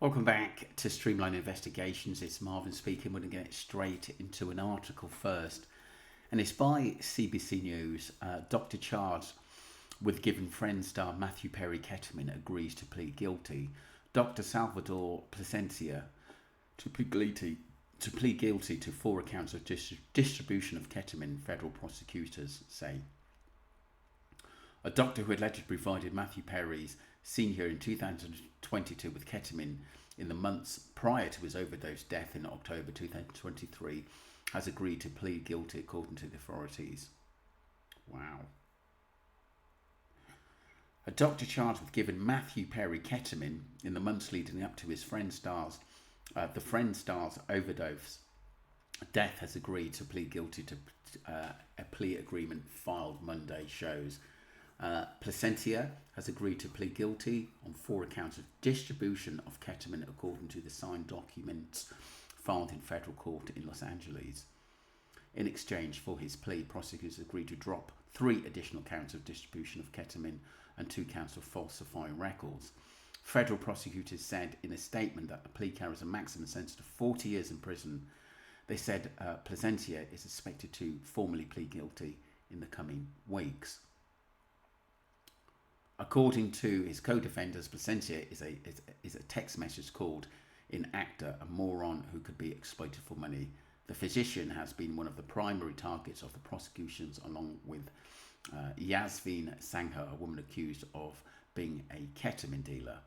Welcome back to Streamline Investigations. It's Marvin speaking. We're going to get straight into an article first, and it's by CBC News. Dr. Charles with given Friends star Matthew Perry ketamine agrees to plead guilty. Dr. Salvador Plasencia to plead guilty to 4 accounts of distribution of ketamine, federal prosecutors say. A doctor who allegedly provided Matthew Perry's senior in 2022 with ketamine in the months prior to his overdose death in October 2023 has agreed to plead guilty according to the authorities. Wow. A doctor charged with giving Matthew Perry ketamine in the months leading up to his Friend star's overdose death has agreed to plead guilty to a plea agreement filed Monday shows. Plasencia has agreed to plead guilty on 4 accounts of distribution of ketamine according to the signed documents filed in federal court in Los Angeles. In exchange for his plea, prosecutors agreed to drop 3 additional counts of distribution of ketamine and 2 counts of falsifying records. Federal prosecutors said in a statement that the plea carries a maximum sentence of 40 years in prison. They said Plasencia is expected to formally plead guilty in the coming weeks. According to his co-defenders, Plasencia is a text message called in actor a moron who could be exploited for money. The physician has been one of the primary targets of the prosecutions, along with Jasveen Singh, a woman accused of being a ketamine dealer.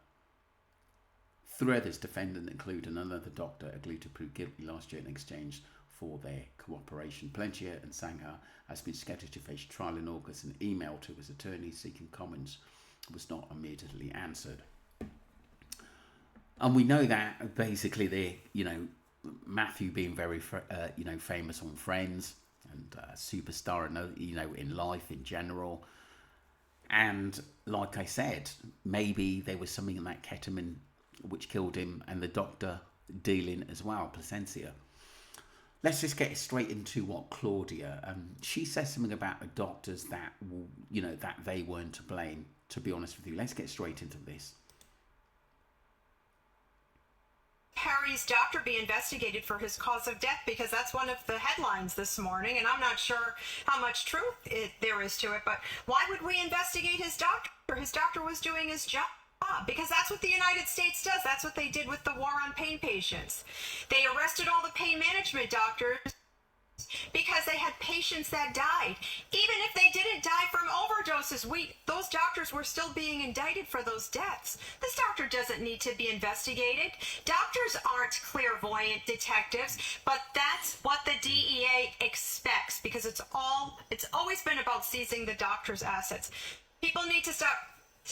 3 others defendants include another doctor agreed to plead guilty last year in exchange for their cooperation. Plasencia and Singh has been scheduled to face trial in August. An email to his attorney seeking comments was not immediately answered. And we know that basically Matthew being very famous on Friends and superstar in life in general, and like I said, maybe there was something in that ketamine which killed him, and the doctor dealing as well, Plasencia. Let's just get straight into what Claudia, she says something about the doctors that that they weren't to blame. To be honest with you, let's get straight into this. Perry's doctor be investigated for his cause of death, because that's one of the headlines this morning, and I'm not sure how much truth there is to it, but why would we investigate his doctor? His doctor was doing his job, because that's what the United States does. That's what they did with the war on pain patients. They arrested all the pain management doctors because they had patients that died. Even if they didn't die from overdoses, those doctors were still being indicted for those deaths. This doctor doesn't need to be investigated. Doctors aren't clairvoyant detectives, but that's what the DEA expects, because it's always been about seizing the doctor's assets. People need to stop.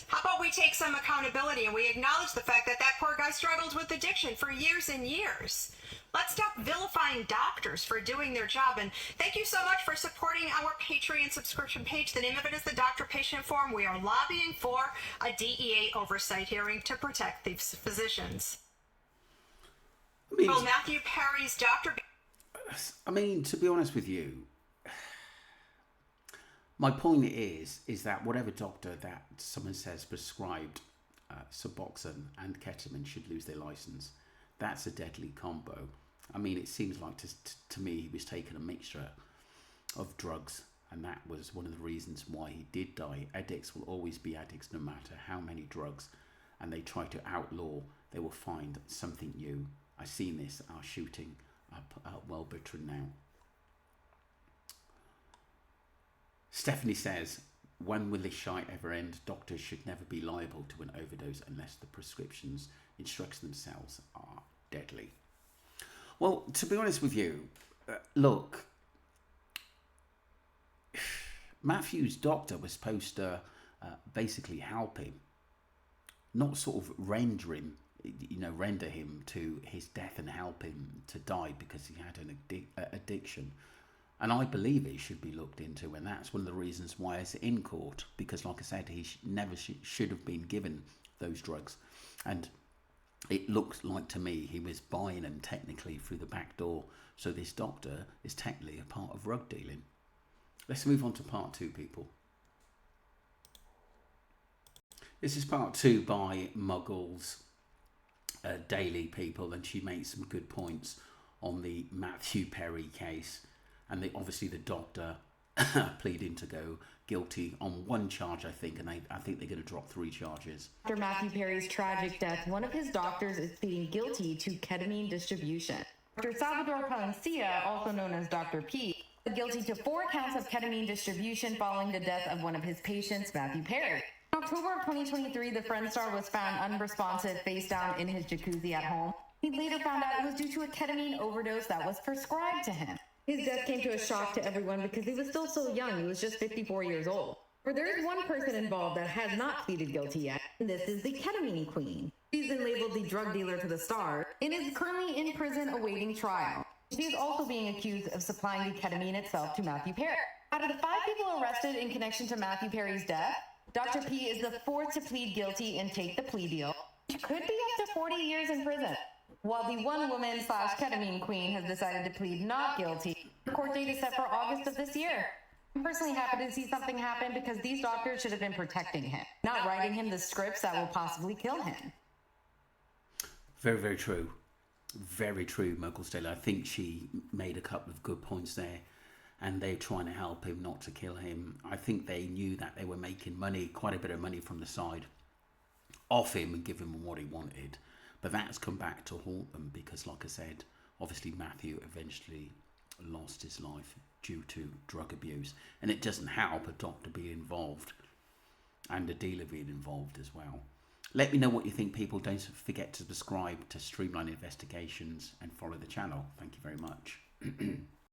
How about we take some accountability and we acknowledge the fact that that poor guy struggled with addiction for years and years. Let's stop vilifying doctors for doing their job. And thank you so much for supporting our Patreon subscription page. The name of it is the Doctor Patient Forum. We are lobbying for a DEA oversight hearing to protect these physicians. Will Matthew Perry's doctor... to be honest with you, my point is that whatever doctor that someone says prescribed Suboxone and ketamine should lose their license. That's a deadly combo. It seems like to me he was taking a mixture of drugs, and that was one of the reasons why he did die. Addicts will always be addicts no matter how many drugs, and they try to outlaw, they will find something new. I've seen this shooting up at Welbitron now. Stephanie says, when will this shite ever end? Doctors should never be liable to an overdose unless the prescriptions instructs themselves are deadly. Well, to be honest with you, look, Matthew's doctor was supposed to basically help him, not sort of render him to his death and help him to die because he had an addiction. And I believe it should be looked into, and that's one of the reasons why it's in court, because like I said, he never should have been given those drugs. And it looks like to me he was buying them technically through the back door, so this doctor is technically a part of drug dealing. Let's move on to part 2, people. This is part 2 by Muggles. Daily, people, and she makes some good points on the Matthew Perry case, and obviously the doctor pleading to go guilty on one charge, I think, and I think they're going to drop 3 charges. After Matthew Perry's tragic death, one of his doctors is pleading guilty to ketamine distribution. Dr. Salvador Palencia, also known as Dr. P, pled guilty to 4 counts of ketamine distribution following the death of one of his patients, Matthew Perry. In October of 2023, the Friend star was found unresponsive face down in his jacuzzi at home. He later found out it was due to a ketamine overdose that was prescribed to him. His death came to a shock to everyone because he was still so young. He was just 54 years old. But there is one person involved that has not pleaded guilty yet, and this is the ketamine queen. She's been labeled the drug dealer to the star and is currently in prison awaiting trial. She is also being accused of supplying the ketamine itself to Matthew Perry. Out of the 5 people arrested in connection to Matthew Perry's death, Dr. P is the 4th to plead guilty and take the plea deal, which could be up to 40 years in prison. While the one woman / ketamine queen has decided to plead not guilty, the court date is set for August of this year. I'm personally happy to see something happen because these doctors should have been protecting him, not writing him the scripts that will possibly kill him. Very, very true. Very true, Mogul Staley. I think she made a couple of good points there, and they're trying to help him not to kill him. I think they knew that they were making money, quite a bit of money from the side, off him and give him what he wanted. But that's come back to haunt them because, like I said, obviously Matthew eventually lost his life due to drug abuse. And it doesn't help a doctor being involved and a dealer being involved as well. Let me know what you think, people. Don't forget to subscribe to Streamline Investigations and follow the channel. Thank you very much.